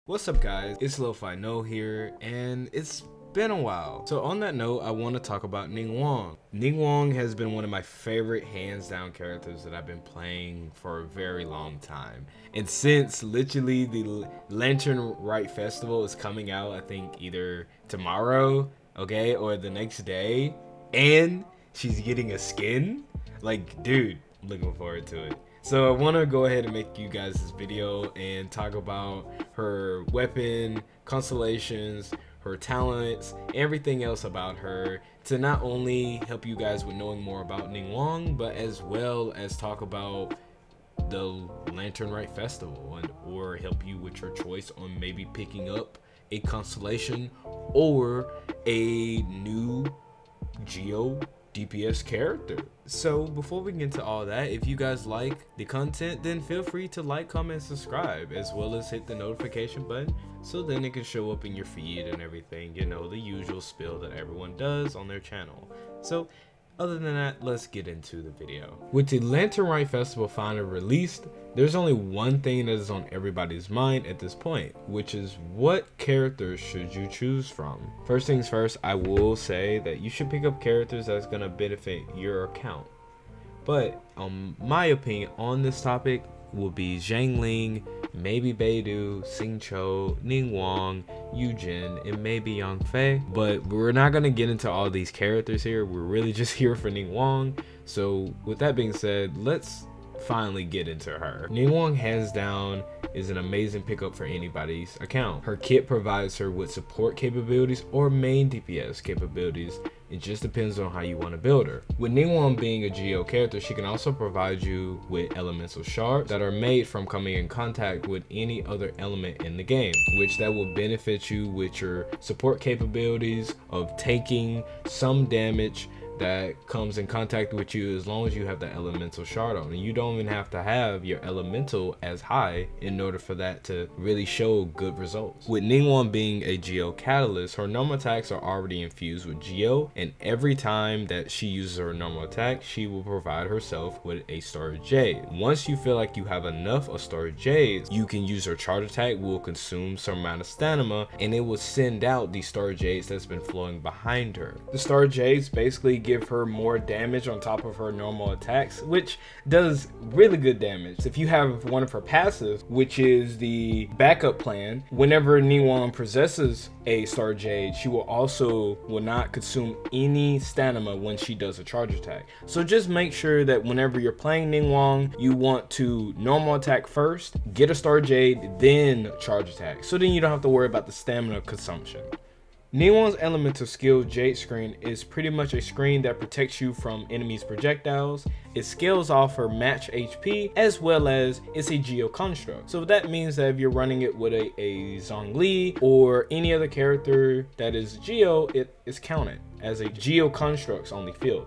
What's up guys, it's Lofi here, and it's been a while. So on that note, I want to talk about Ningguang. Ningguang has been one of my favorite hands down characters that I've been playing for a very long time. And since literally the Lantern Rite Festival is coming out, I think either tomorrow, okay, or the next day, and she's getting a skin, like dude, I'm looking forward to it. So I want to go ahead and make you guys this video and talk about her weapon, constellations, her talents, everything else about her, to not only help you guys with knowing more about Ningguang, but as well as talk about the Lantern Rite Festival, or help you with your choice on maybe picking up a constellation or a new Geo DPS character. So before we get into all that, if you guys like the content, then feel free to like, comment, subscribe, as well as hit the notification button so then it can show up in your feed and everything, you know, the usual spiel that everyone does on their channel. So other than that, let's get into the video. With the Lantern Rite Festival finally released, there's only one thing that is on everybody's mind at this point, which is what characters should you choose from? First things first, I will say that you should pick up characters that's going to benefit your account. But my opinion on this topic will be Xiangling, maybe Beidou, Xingqiu, Ningguang, Yujin, and maybe Yangfei. But we're not going to get into all these characters here. We're really just here for Ningguang. So with that being said, let's finally get into her. Ningguang hands down is an amazing pickup for anybody's account. Her kit provides her with support capabilities or main DPS capabilities. It just depends on how you want to build her. With Ningguang being a Geo character, she can also provide you with elemental shards that are made from coming in contact with any other element in the game, which that will benefit you with your support capabilities of taking some damage that comes in contact with you as long as you have the elemental shard on. And you don't even have to have your elemental as high in order for that to really show good results. With Ningguang being a Geo catalyst, her normal attacks are already infused with Geo, and every time that she uses her normal attack, she will provide herself with a Star Jade. Once you feel like you have enough of Star Jades, you can use her charge attack, will consume some amount of stamina, and it will send out the Star Jades that's been flowing behind her. The Star Jades basically give her more damage on top of her normal attacks, which does really good damage. If you have one of her passives, which is the backup plan, whenever Ningguang possesses a Star Jade, she will not consume any stamina when she does a charge attack. So just make sure that whenever you're playing Ningguang, you want to normal attack first, get a Star Jade, then charge attack, so then you don't have to worry about the stamina consumption. Ningguang's elemental skill Jade screen is pretty much a screen that protects you from enemies' projectiles. It scales off her match HP, as well as it's a Geo construct. So that means that if you're running it with a Zhongli or any other character that is Geo, it is counted as a Geo constructs only field.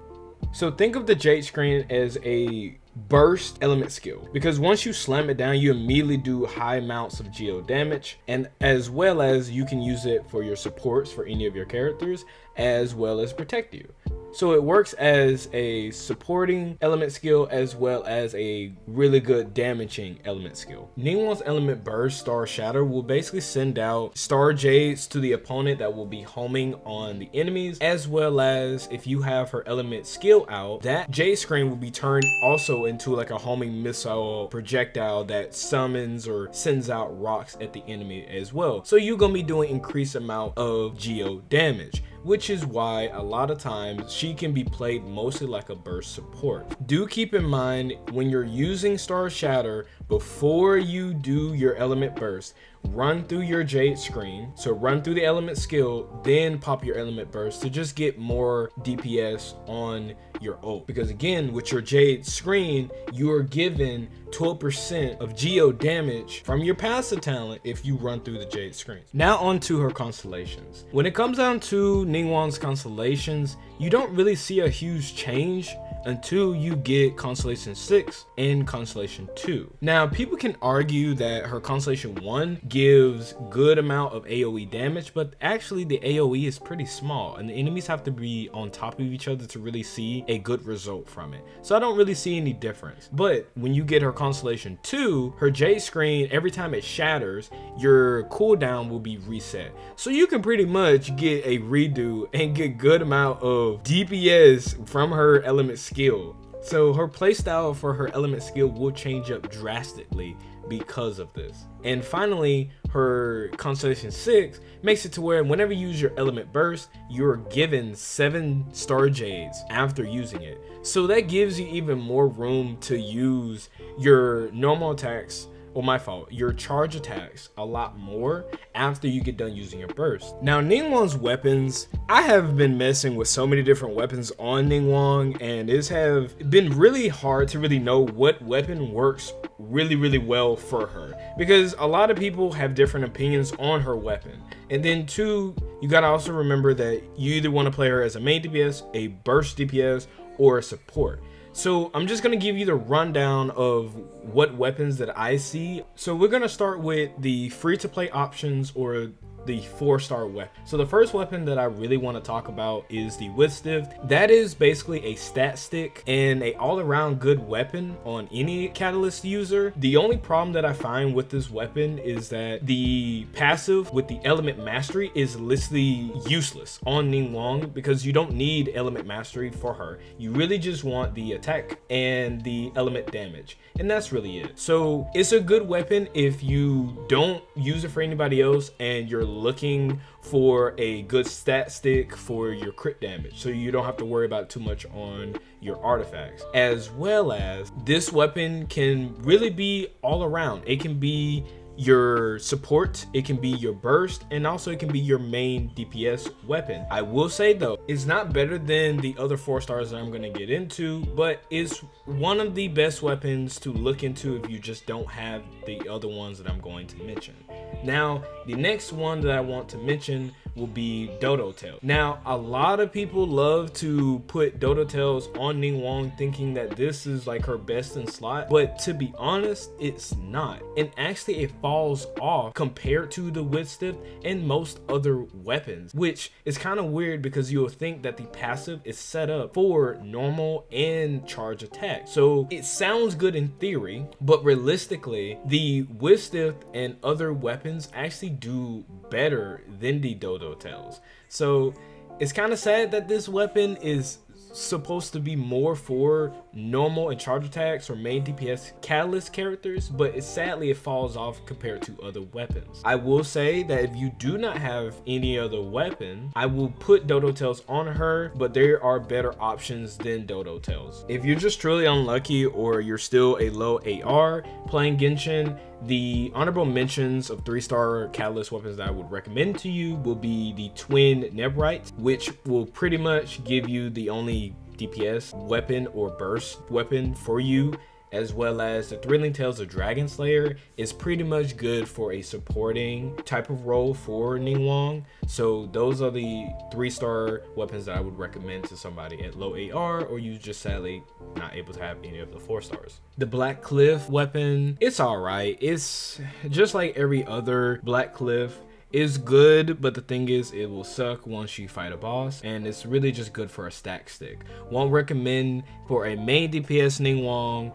So think of the Jade screen as a burst element skill, because once you slam it down, you immediately do high amounts of Geo damage, and as well as you can use it for your supports for any of your characters, as well as protect you. So it works as a supporting element skill as well as a really good damaging element skill. Ningguang's element burst Star Shatter will basically send out Star Jades to the opponent that will be homing on the enemies, as well as if you have her element skill out, that Jade screen will be turned also into like a homing missile projectile that summons or sends out rocks at the enemy as well. So you're gonna be doing increased amount of Geo damage, which is why a lot of times she can be played mostly like a burst support. Do keep in mind when you're using Star Shatter, before you do your element burst, run through your Jade screen. So run through the element skill, then pop your element burst to just get more DPS on your ult. Because again, with your Jade screen, you are given 12% of Geo damage from your passive talent if you run through the Jade screen. Now on to her constellations. When it comes down to Ningguang's constellations, you don't really see a huge change until you get Constellation 6 and Constellation 2. Now, people can argue that her Constellation 1 gives good amount of AoE damage, but actually the AoE is pretty small and the enemies have to be on top of each other to really see a good result from it. So I don't really see any difference. But when you get her Constellation 2, her Jade screen, every time it shatters, your cooldown will be reset. So you can pretty much get a redo and get good amount of DPS from her element skill. So her playstyle for her element skill will change up drastically because of this. And finally, her Constellation 6 makes it to where whenever you use your element burst, you're given 7 star jades after using it. So that gives you even more room to use your normal attacks, or my fault, your charge attacks a lot more after you get done using your burst. Now, Ningguang's weapons, I have been messing with so many different weapons on Ningguang, and it's have been really hard to really know what weapon works really well for her, because a lot of people have different opinions on her weapon. And then two, you gotta also remember that you either want to play her as a main DPS, a burst DPS, or a support. So I'm just gonna give you the rundown of what weapons that I see. So we're gonna start with the free to play options, or the 4-star weapon. So the first weapon that I really want to talk about is the Whitstift. That is basically a stat stick and a all-around good weapon on any catalyst user. The only problem that I find with this weapon is that the passive with the element mastery is literally useless on Ningguang, because you don't need element mastery for her. You really just want the attack and the element damage, and that's really it. So it's a good weapon if you don't use it for anybody else and you're looking for a good stat stick for your crit damage, so you don't have to worry about too much on your artifacts. As well as, this weapon can really be all around. It can be your support, it can be your burst, and also it can be your main DPS weapon. I will say though, it's not better than the other 4 stars that I'm going to get into, but it's one of the best weapons to look into if you just don't have the other ones that I'm going to mention. Now, the next one that I want to mention will be Dodo Tail. Now, a lot of people love to put Dodo Tails on Ningguang thinking that this is like her best in slot, but to be honest, it's not. And actually it falls off compared to the Whitstift and most other weapons, which is kind of weird because you'll think that the passive is set up for normal and charge attack. So it sounds good in theory, but realistically, the Whitstift and other weapons actually do better than the Dodo Tails. So it's kind of sad that this weapon is supposed to be more for normal and charge attacks or main DPS catalyst characters, but sadly it falls off compared to other weapons. I will say that if you do not have any other weapon, I will put Dodo Tails on her, but there are better options than Dodo Tails. If you're just truly unlucky or you're still a low AR playing Genshin, the honorable mentions of 3-star catalyst weapons that I would recommend to you will be the twin Rite, which will pretty much give you the only DPS weapon or burst weapon for you, as well as the Thrilling Tales of Dragon Slayer is pretty much good for a supporting type of role for Ningguang. So those are the 3-star weapons that I would recommend to somebody at low AR, or you just sadly not able to have any of the 4 stars. The Black Cliff weapon, it's alright. It's just like every other Black Cliff. Is good, but the thing is, it will suck once you fight a boss, and it's really just good for a stack stick. Won't recommend for a main DPS Ningguang.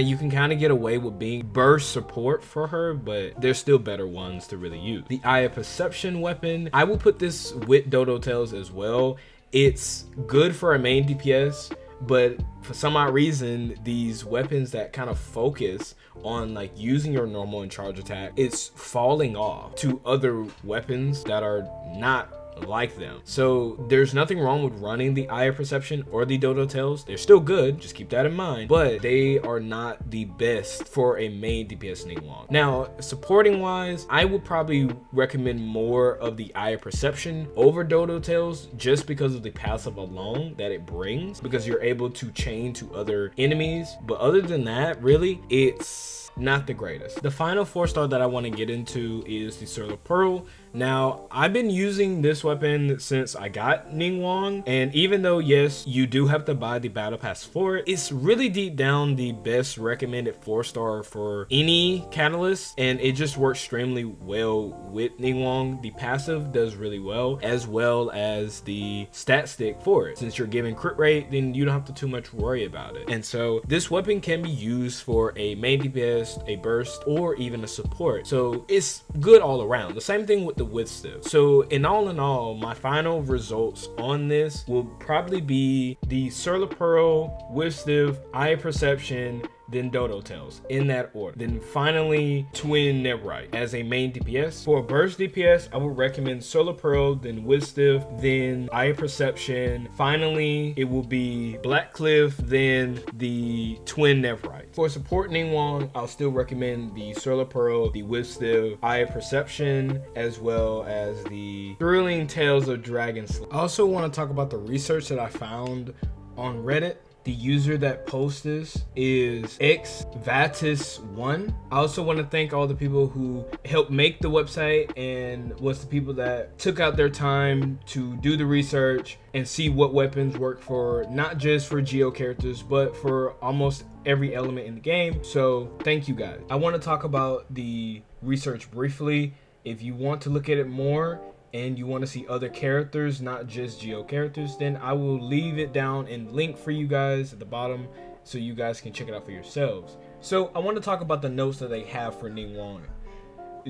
You can kind of get away with being burst support for her, but there's still better ones to really use. The Eye of Perception weapon, I will put this with Dodo Tails as well. It's good for a main DPS, but for some odd reason, these weapons that kind of focus on like using your normal and charge attack, it's falling off to other weapons that are not like them. So there's nothing wrong with running the Eye of Perception or the Dodo Tails. They're still good, just keep that in mind, but they are not the best for a main DPS Ningguang. Now, supporting wise, I would probably recommend more of the Eye of Perception over Dodo Tails, just because of the passive alone that it brings, because you're able to chain to other enemies. But other than that, really, it's not the greatest. The final 4-star that I want to get into is the Solar Pearl. Now, I've been using this weapon since I got Ningguang, and even though, yes, you do have to buy the battle pass for it, it's really deep down the best recommended 4-star for any catalyst, and it just works extremely well with Ningguang. The passive does really well as the stat stick for it. Since you're giving crit rate, then you don't have to too much worry about it. And so this weapon can be used for a main DPS, a burst, or even a support. So it's good all around. The same thing with the withstiff. So in all, my final results on this will probably be the Solar Pearl, withstiff, eye perception, then Dodo Tails, in that order. Then finally, Twin Nebrite as a main DPS. For a burst DPS, I would recommend Solar Pearl, then Withstiff, then Eye Perception. Finally, it will be Black Cliff, then the Twin Nebrite. For support Ningguang, I'll still recommend the Solar Pearl, the Withstiff, Eye Perception, as well as the Thrilling Tales of Dragon Slayer. I also want to talk about the research that I found on Reddit. The user that posts this is xvatis1. I also want to thank all the people who helped make the website and was the people that took out their time to do the research and see what weapons work for, not just for Geo characters, but for almost every element in the game. So thank you guys. I want to talk about the research briefly. If you want to look at it more, and you want to see other characters, not just Geo characters, then I will leave it down in link for you guys at the bottom so you guys can check it out for yourselves. So I want to talk about the notes that they have for Ningguang.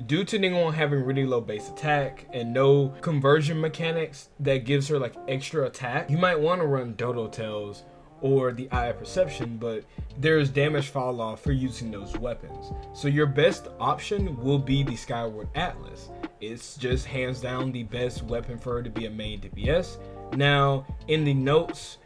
Due to Ningguang having really low base attack and no conversion mechanics that gives her like extra attack, you might want to run Dodo Tails or the Eye of Perception, but there's damage fall off for using those weapons. So your best option will be the Skyward Atlas. It's just hands down the best weapon for her to be a main DPS. Now, in the notes,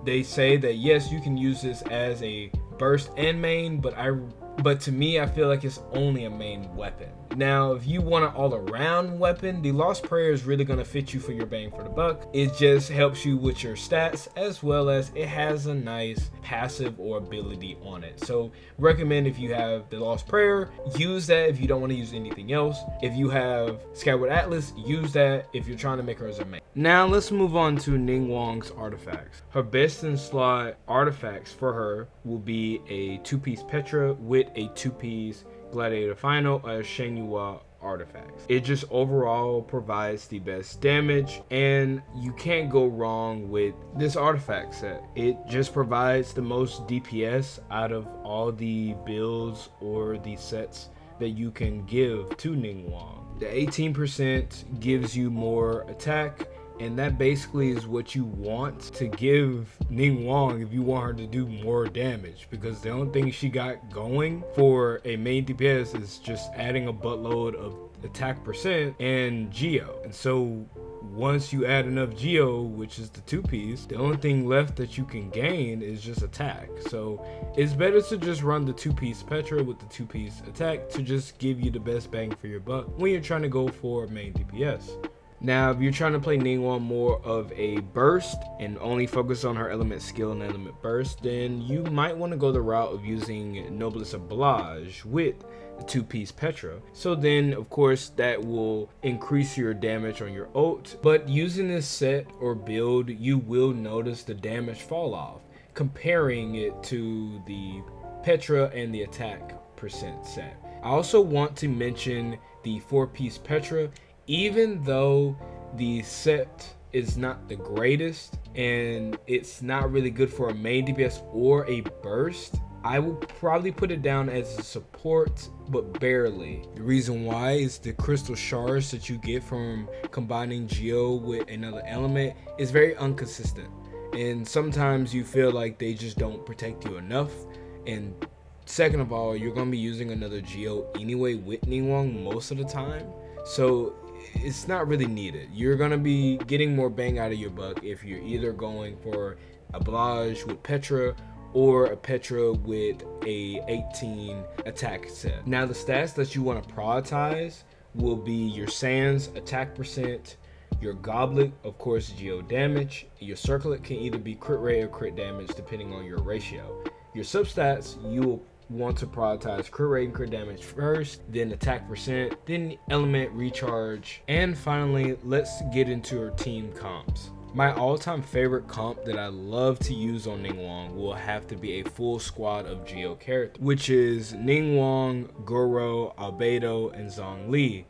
they say that yes, you can use this as a burst and main, but to me, I feel like it's only a main weapon. Now, if you want an all-around weapon, the Lost Prayer is really going to fit you for your bang for the buck. It just helps you with your stats, as well as it has a nice passive or ability on it. So recommend, if you have the Lost Prayer, use that if you don't want to use anything else. If you have Skyward Atlas, use that if you're trying to make her as a main. Now let's move on to Ningguang's artifacts. Her best in slot artifacts for her will be a 2-piece Petra with a 2-piece Gladiator Final as Shenghua artifacts. It just overall provides the best damage, and you can't go wrong with this artifact set. It just provides the most DPS out of all the builds or the sets that you can give to Ningguang. The 18% gives you more attack, and that basically is what you want to give Ningguang if you want her to do more damage, because the only thing she got going for a main DPS is just adding a buttload of attack percent and Geo. And so once you add enough Geo, which is the 2-piece, the only thing left that you can gain is just attack. So it's better to just run the 2-piece Petra with the 2-piece attack to just give you the best bang for your buck when you're trying to go for main DPS. Now, if you're trying to play Ningguang more of a burst and only focus on her element skill and element burst, then you might want to go the route of using Noblesse Oblige with the 2-piece Petra. So then, of course, that will increase your damage on your ult. But using this set or build, you will notice the damage fall off, comparing it to the Petra and the attack percent set. I also want to mention the 4-piece Petra. Even though the set is not the greatest and it's not really good for a main DPS or a burst, I will probably put it down as a support, but barely. The reason why is the crystal shards that you get from combining Geo with another element is very inconsistent, and sometimes you feel like they just don't protect you enough. And second of all, you're going to be using another Geo anyway with Ningguang most of the time, so it's not really needed. You're gonna be getting more bang out of your buck if you're either going for a Oblige with Petra or a Petra with a 18 attack set. Now the stats that you want to prioritize will be your Sands attack percent, your Goblet, of course, Geo damage. Your Circlet can either be crit rate or crit damage depending on your ratio. Your substats, you will want to prioritize crit rate and crit damage first, then attack percent, then element recharge, and finally, let's get into our team comps. My all-time favorite comp that I love to use on Ningguang will have to be a full squad of Geo characters, which is Ningguang, Goro, Albedo, and Zhongli.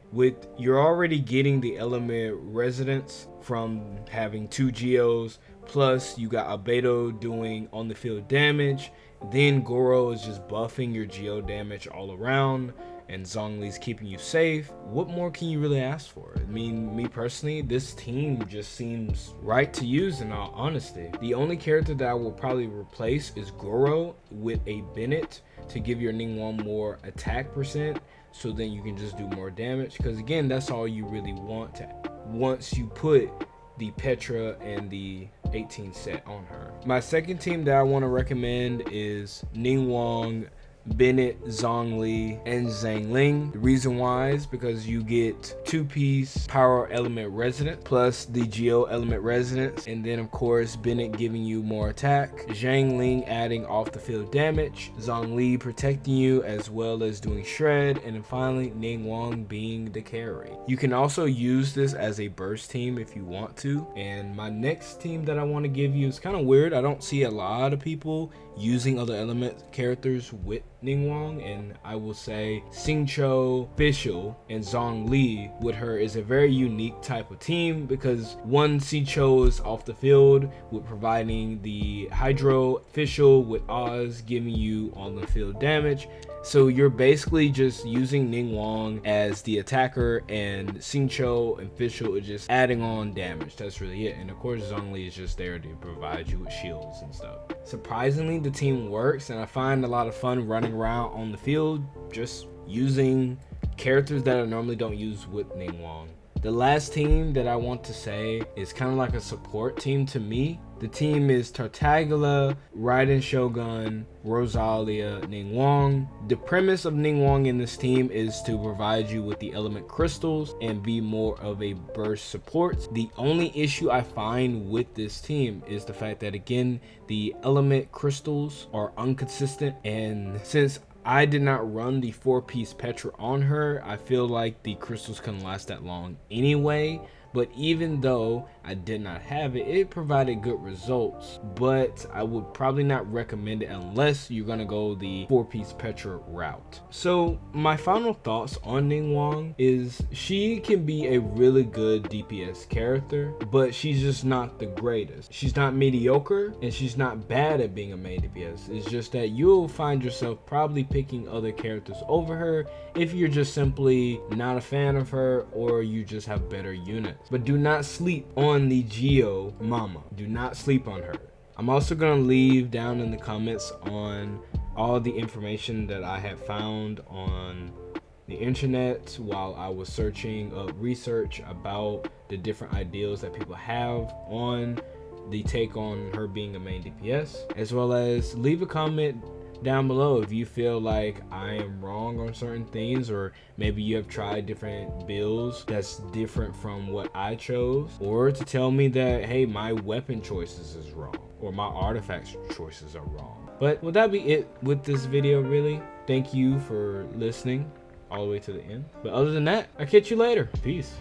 You're already getting the element residence from having 2 Geos, plus you got Albedo doing on the field damage, then Goro is just buffing your Geo damage all around, and Zhongli's keeping you safe. What more can you really ask for? I mean, me personally, this team just seems right to use in all honesty. The only character that I will probably replace is Goro with a Bennett to give your Ningguang more attack percent, so then you can just do more damage, because again, that's all you really want to once you put the Petra and the 18 set on her. My second team that I want to recommend is Ningguang, Bennett, Zhongli, and Zhangling. The reason why is because you get 2-piece power element resonance plus the Geo element resonance, and then of course Bennett giving you more attack, Zhangling adding off the field damage, Zhongli protecting you as well as doing shred, and then finally Ningguang being the carry. You can also use this as a burst team if you want to. And my next team that I want to give you is kind of weird. I don't see a lot of people using other element characters with Ningguang, and I will say Xingqiu, Fischl, and Zhongli with her is a very unique type of team, because one, Xingqiu is off the field with providing the Hydro, Fischl with Oz giving you on the field damage. So you're basically just using Ningguang as the attacker, and Xingqiu and Fischl are just adding on damage. That's really it. And of course Zhongli is just there to provide you with shields and stuff. Surprisingly, the team works, and I find a lot of fun running around on the field just using characters that I normally don't use with Ningguang. The last team that I want to say is kind of like a support team to me. The team is Tartaglia, Raiden Shogun, Rosalia, Ningguang. The premise of Ningguang in this team is to provide you with the element crystals and be more of a burst support. The only issue I find with this team is the fact that, again, the element crystals are inconsistent, and since I did not run the 4-piece Petra on her, I feel like the crystals couldn't last that long anyway. But even though I did not have it, it provided good results. But I would probably not recommend it unless you're gonna go the 4-piece Petra route. So my final thoughts on Ningguang is she can be a really good DPS character, but she's just not the greatest. She's not mediocre, and she's not bad at being a main DPS. It's just that you'll find yourself probably picking other characters over her if you're just simply not a fan of her, or you just have better units. But do not sleep on the Geo mama. Do not sleep on her. I'm also gonna leave down in the comments on all the information that I have found on the internet while I was searching up research about the different ideals that people have on the take on her being a main DPS, as well as leave a comment down below if you feel like I am wrong on certain things, or maybe you have tried different builds that's different from what I chose, or to tell me that, hey, my weapon choices is wrong, or my artifact choices are wrong. But will that be it with this video, really? Thank you for listening all the way to the end. But other than that, I'll catch you later. Peace.